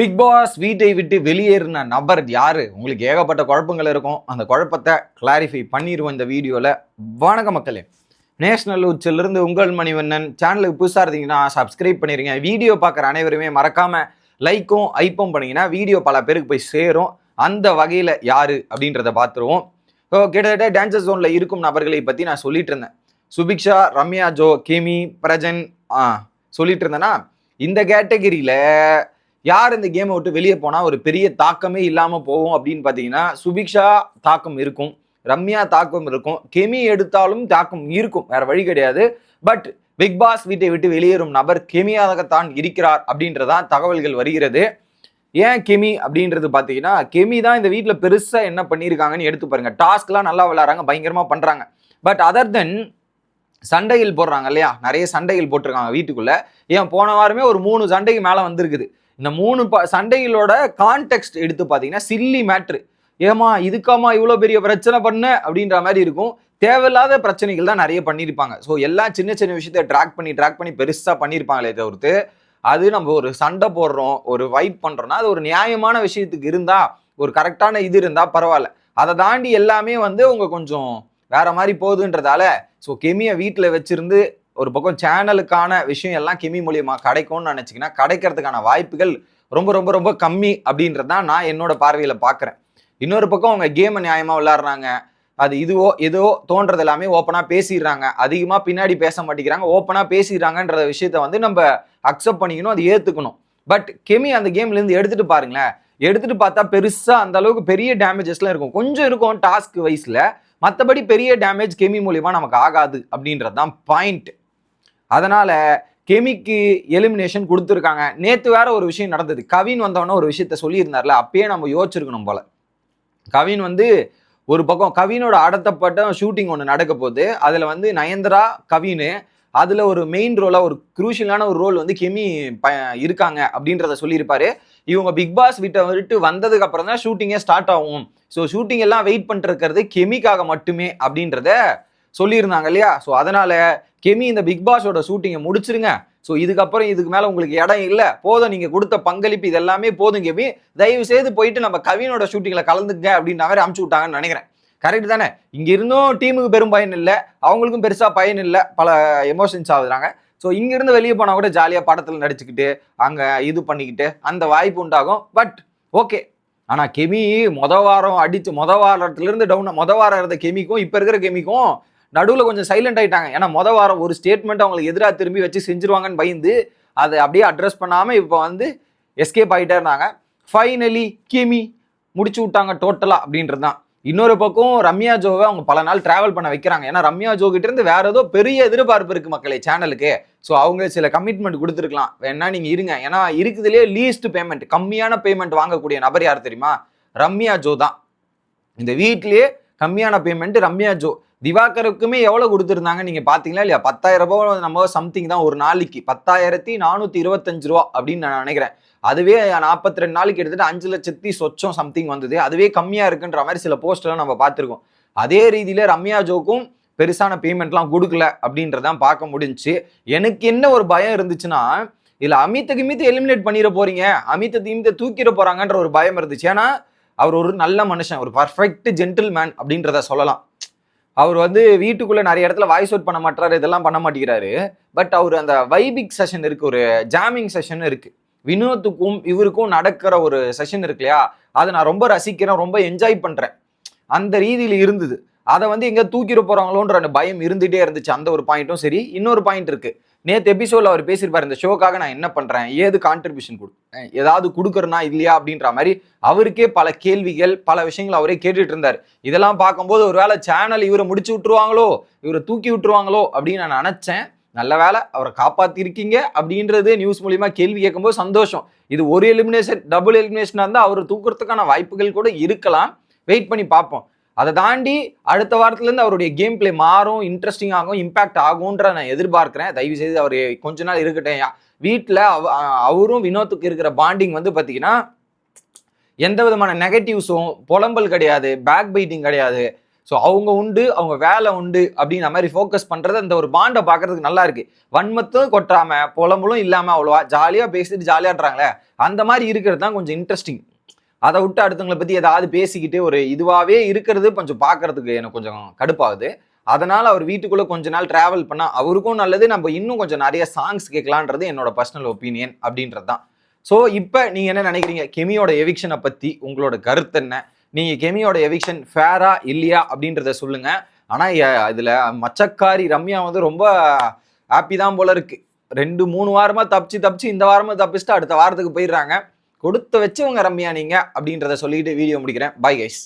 Big pass வீட்டை விட்டு வெளியேறின நபர் யாரு? உங்களுக்கு ஏகப்பட்ட குழப்பங்கள் இருக்கும். அந்த குழப்பத்தை கிளாரிஃபை பண்ணிடுவோம் இந்த வீடியோவில். வணக்க மக்களே, நேஷனல் உச்சிலிருந்து உங்கள் மணிவண்ணன். சேனலுக்கு புதுசாக இருந்தீங்கன்னா சப்ஸ்கிரைப் பண்ணிடுங்க. வீடியோ பார்க்குற அனைவருமே மறக்காம லைக்கும் ஐப்பும் பண்ணிங்கன்னா வீடியோ பல பேருக்கு போய் சேரும். அந்த வகையில் யாரு அப்படின்றத பார்த்துருவோம். ஸோ கிட்டத்தட்ட டான்சர் ஜோனில் இருக்கும் நபர்களை பற்றி நான் சொல்லிட்டு இருந்தேன். சுபிக்ஷா, ரம்யா ஜோ, கெமி, பிரஜன் சொல்லிட்டு இருந்தேன்னா, இந்த கேட்டகிரியில் யார் இந்த கேமை விட்டு வெளியே போனால் ஒரு பெரிய தாக்கமே இல்லாமல் போகும் அப்படின்னு பார்த்தீங்கன்னா, சுபிக்ஷா தாக்கம் இருக்கும், ரம்யா தாக்கம் இருக்கும், கெமி எடுத்தாலும் தாக்கம் இருக்கும், வேற வழி கிடையாது. பட் பிக் பாஸ் வீட்டை விட்டு வெளியேறும் நபர் கெமியாகத்தான் இருக்கிறார் அப்படின்றதான் தகவல்கள் வருகிறது. ஏன் கெமி அப்படின்றது பார்த்தீங்கன்னா, கெமி தான் இந்த வீட்டில் பெருசாக என்ன பண்ணியிருக்காங்கன்னு எடுத்து பாருங்க. டாஸ்க்லாம் நல்லா விளையாடுறாங்க, பயங்கரமாக பண்ணுறாங்க. பட் அதர் தென் சண்டைகள் போடுறாங்க இல்லையா, நிறைய சண்டைகள் போட்டிருக்காங்க வீட்டுக்குள்ள. ஏன் போன வாரமே ஒரு 3 சண்டைக்கு மேலே வந்திருக்குது. இந்த 3 சண்டைகளோட கான்டெக்ட் எடுத்து பார்த்தீங்கன்னா சில்லி மேட்ரு. ஏமா இதுக்காமா இவ்வளோ பெரிய பிரச்சனை பண்ண அப்படின்ற மாதிரி இருக்கும். தேவையில்லாத பிரச்சனைகள் தான் நிறைய பண்ணியிருப்பாங்க. ஸோ எல்லாம் சின்ன சின்ன விஷயத்தை ட்ராக் பண்ணி பெருசாக பண்ணியிருப்பாங்களே தவிர்த்து, அது நம்ம ஒரு சண்டை போடுறோம், ஒரு வைப் பண்ணுறோம்னா அது ஒரு நியாயமான விஷயத்துக்கு இருந்தால், ஒரு கரெக்டான இது இருந்தால் பரவாயில்ல. அதை தாண்டி எல்லாமே உங்க கொஞ்சம் வேற மாதிரி போகுதுன்றதால, ஸோ கெமியை வீட்டில் வச்சிருந்து ஒரு பக்கம் சேனலுக்கான விஷயம் எல்லாம் கெமி மூலியமா கிடைக்கும்னு நினைச்சிங்கன்னா கிடைக்கிறதுக்கான வாய்ப்புகள் ரொம்ப ரொம்ப ரொம்ப கம்மி அப்படின்றது தான் நான் என்னோட பார்வையில பார்க்குறேன். இன்னொரு பக்கம் அவங்க கேமை நியாயமா விளையாடுறாங்க. அது இதுவோ ஏதோ தோன்றது எல்லாமே ஓப்பனா பேசிடுறாங்க. அதிகமா பின்னாடி பேச மாட்டேங்கிறாங்க, ஓப்பனா பேசிடுறாங்கன்ற விஷயத்த நம்ம அக்செப்ட் பண்ணிக்கணும், அது ஏத்துக்கணும். பட் கெமி அந்த கேம்ல இருந்து எடுத்துட்டு பாருங்களேன். எடுத்துட்டு பார்த்தா பெருசா அந்த அளவுக்கு பெரிய டேமேஜஸ்லாம் இருக்கும், கொஞ்சம் இருக்கும் டாஸ்க் வைஸ்ல. மற்றபடி பெரிய டேமேஜ் கெமி மூலியமா நமக்கு ஆகாது அப்படின்றது தான் பாயிண்ட். அதனால கெமிக்கு எலிமினேஷன் கொடுத்துருக்காங்க. நேற்று வேற ஒரு விஷயம் நடந்தது. கவின் வந்தவொன்னே ஒரு விஷயத்த சொல்லியிருந்தார்ல, அப்பயே நம்ம யோசிச்சிருக்கணும் போல. கவின் ஒரு பக்கம் கவினோட அடுத்தப்பட்ட ஷூட்டிங் ஒன்று நடக்க போகுது. அதில் நயன்தரா, கவின், அதில் ஒரு மெயின் ரோலாக ஒரு குரூஷியலான ஒரு ரோல் கெமி இருக்காங்க அப்படின்றத சொல்லியிருப்பாரு. இவங்க பிக் பாஸ் விட்டு வந்ததுக்கு அப்புறம் தான் ஷூட்டிங்கே ஸ்டார்ட் ஆகும். ஸோ ஷூட்டிங் எல்லாம் வெயிட் பண்ணிட்டு இருக்கிறது கெமிக்காக மட்டுமே அப்படின்றத சொல்லியிருந்தாங்க இல்லையா. ஸோ அதனால கெமி இந்த பிக் பாஸோட ஷூட்டிங்கை முடிச்சிருங்க. ஸோ இதுக்கப்புறம் இதுக்கு மேலே உங்களுக்கு இடம் இல்லை, போதும், நீங்கள் கொடுத்த பங்களிப்பு இது எல்லாமே போதும் கெமி, தயவு செய்து போயிட்டு நம்ம கவினோட ஷூட்டிங்கில் கலந்துங்க அப்படின்ற மாதிரி அமுச்சு விட்டாங்கன்னு நினைக்கிறேன். கரெக்ட் தானே? இங்கே இருந்தும் டீமுக்கு பெரும் பயன் இல்லை, அவங்களுக்கும் பெருசாக பயன் இல்லை, பல எமோஷன்ஸ் ஆகுதுறாங்க. ஸோ இங்கேருந்து வெளியே போனால் கூட ஜாலியாக படத்தில் நடிச்சுக்கிட்டு அங்கே இது பண்ணிக்கிட்டு அந்த வாய்ப்பு உண்டாகும். But okay. ஆனால் கெமி மொதல் வாரத்துலேருந்து மொதல் வாரம் இருந்த கெமிக்கும் இப்போ இருக்கிற கெமிக்கும் நடுவில் கொஞ்சம் சைலண்ட் ஆயிட்டாங்க. ஏன்னா மொதல் வாரம் ஒரு ஸ்டேட்மெண்ட் அவங்களுக்கு எதிராக திரும்பி வச்சு செஞ்சிருவாங்கன்னு பயந்து அதை அப்படியே அட்ரஸ் பண்ணாமல் இப்போ எஸ்கேப் ஆகிட்டே இருந்தாங்க. ஃபைனலி கெமி முடிச்சு விட்டாங்க டோட்டலாக அப்படின்றது தான். இன்னொரு பக்கம் ரம்யா ஜோவை அவங்க பல நாள் டிராவல் பண்ண வைக்கிறாங்க. ஏன்னா ரம்யா ஜோ கிட்ட இருந்து வேற ஏதோ பெரிய எதிர்பார்ப்பு இருக்கு மக்களே சேனலுக்கு. ஸோ அவங்க சில கமிட்மெண்ட் கொடுத்துருக்கலாம், வேணா நீங்க இருங்க. ஏன்னா இருக்குதுலேயே லீஸ்ட் பேமெண்ட், கம்மியான பேமெண்ட் வாங்கக்கூடிய நபர் யார் தெரியுமா? ரம்யா ஜோ தான். இந்த வீட்லயே கம்மியான பேமெண்ட் ரம்யா ஜோ. திவாகருக்குமே எவ்வளவு கொடுத்துருந்தாங்க நீங்க பாத்தீங்களா இல்லையா? 10,000 ரூபாய் நம்ம சம்திங் தான் ஒரு நாளைக்கு, 10,425 ரூபா அப்படின்னு நான் நினைக்கிறேன். அதுவே 42 நாளைக்கு எடுத்துட்டு 5 லட்சத்தி சொச்சம் சம்திங் வந்தது. அதுவே கம்மியா இருக்குன்ற மாதிரி சில போஸ்ட்லாம் நம்ம பார்த்துருக்கோம். அதே ரீதியில ரம்யா ஜோக்கும் பெருசான பேமெண்ட்லாம் கொடுக்கல அப்படின்றதான் பார்க்க முடிஞ்சுச்சு. எனக்கு என்ன ஒரு பயம் இருந்துச்சுன்னா, இல்ல அமித்தை எலிமினேட் பண்ணிட போறீங்க, அமித்தை தூக்கிட போறாங்கன்ற ஒரு பயம் இருந்துச்சு. ஏன்னா அவர் ஒரு நல்ல மனுஷன், ஒரு பர்ஃபெக்ட் ஜென்டில்மேன் அப்படின்றத சொல்லலாம். அவர் வீட்டுக்குள்ள நிறைய இடத்துல வாய்ஸ் அவுட் பண்ண மாட்டாரு, இதெல்லாம் பண்ண மாட்டேங்கிறாரு. பட் அவர் அந்த வைபிக் செஷன் இருக்கு, ஒரு ஜாமிங் செஷன் இருக்கு, வினோத்துக்கும் இவருக்கும் நடக்கிற ஒரு செஷன் இருக்கு இல்லையா, அதை நான் ரொம்ப ரசிக்கிறேன், ரொம்ப என்ஜாய் பண்றேன். அந்த ரீதியில இருந்தது. அதை எங்க தூக்கிட போறாங்களோன்ற அந்த பயம் இருந்துட்டே இருந்துச்சு. அந்த ஒரு பாயிண்ட்டும் சரி. இன்னொரு பாயிண்ட் இருக்கு. நேற்று எபிசோட்ல அவர் பேசியிருப்பாரு, இந்த ஷோக்காக நான் என்ன பண்றேன், ஏது கான்ட்ரிபியூஷன் கொடுப்பேன், ஏதாவது கொடுக்கறனா இல்லையா அப்படின்ற மாதிரி அவருக்கே பல கேள்விகள், பல விஷயங்கள் அவரே கேட்டுட்டு இருந்தார். இதெல்லாம் பார்க்கும்போது ஒருவேளை சேனல் இவரை முடிச்சு விட்டுருவாங்களோ, இவரை தூக்கி விட்டுருவாங்களோ அப்படின்னு நான் நினைச்சேன். நல்ல வேலை அவரை காப்பாத்திருக்கீங்க அப்படின்றது நியூஸ் மூலியமா கேள்வி கேட்கும்போது சந்தோஷம். இது ஒரு எலிமினேஷன், டபுள் எலிமினேஷனா இருந்தால் அவரை தூக்குறதுக்கான வாய்ப்புகள் கூட இருக்கலாம். வெயிட் பண்ணி பார்ப்போம். அதை தாண்டி அடுத்த வாரத்துலேருந்து அவருடைய கேம் பிளே மாறும், இன்ட்ரெஸ்டிங் ஆகும், இம்பாக்ட் ஆகும்ன்ற நான் எதிர்பார்க்கிறேன். தயவு செய்து அவர் கொஞ்ச நாள் இருக்கட்டும். வீட்டில் அவரும் வினோத்துக்கு இருக்கிற பாண்டிங் பார்த்தீங்கன்னா எந்த விதமான நெகட்டிவ்ஸும் புலம்பல் கிடையாது, பேக் பைட்டிங் கிடையாது. ஸோ அவங்க உண்டு, அவங்க வேலை உண்டு அப்படின்ற மாதிரி ஃபோக்கஸ் பண்றது அந்த ஒரு பாண்டை பார்க்கறதுக்கு நல்லா இருக்கு. வன்மத்தும் கொட்டாம புலம்பலும் இல்லாம அவ்வளவா ஜாலியா பேசிட்டு ஜாலியாடுறாங்களே, அந்த மாதிரி இருக்கிறது தான் கொஞ்சம் இன்ட்ரெஸ்டிங். அதை விட்டு அடுத்தவங்களை பத்தி ஏதாவது பேசிக்கிட்டு ஒரு இதுவாகவே இருக்கிறது கொஞ்சம் பார்க்கறதுக்கு எனக்கு கொஞ்சம் கடுப்பாகுது. அதனால அவர் வீட்டுக்குள்ள கொஞ்ச நாள் டிராவல் பண்ணா அவருக்கும் நல்லது, நம்ம இன்னும் கொஞ்சம் நிறைய சாங்ஸ் கேட்கலான்றது என்னோட பர்சனல் ஒப்பீனியன் அப்படின்றது தான். ஸோ இப்போ நீங்க என்ன நினைக்கிறீங்க? கெமியோட எவிக்ஷனை பத்தி உங்களோட கருத்து என்ன? நீங்க கெமியோட எவிக்ஷன் ஃபேரா இல்லையா அப்படின்றத சொல்லுங்க. ஆனா இதுல மச்சக்காரி ரம்யா வந்து ரொம்ப ஹாப்பி தான் போல இருக்கு. 2-3 வாரமா தப்பிச்சு இந்த வாரமா தப்பிச்சுட்டு அடுத்த வாரத்துக்கு போயிடுறாங்க. கொடுத்து வச்சவங்க ரம்யா நீங்க அப்படின்றத சொல்லிட்டு வீடியோ முடிக்கிறேன். Bye guys.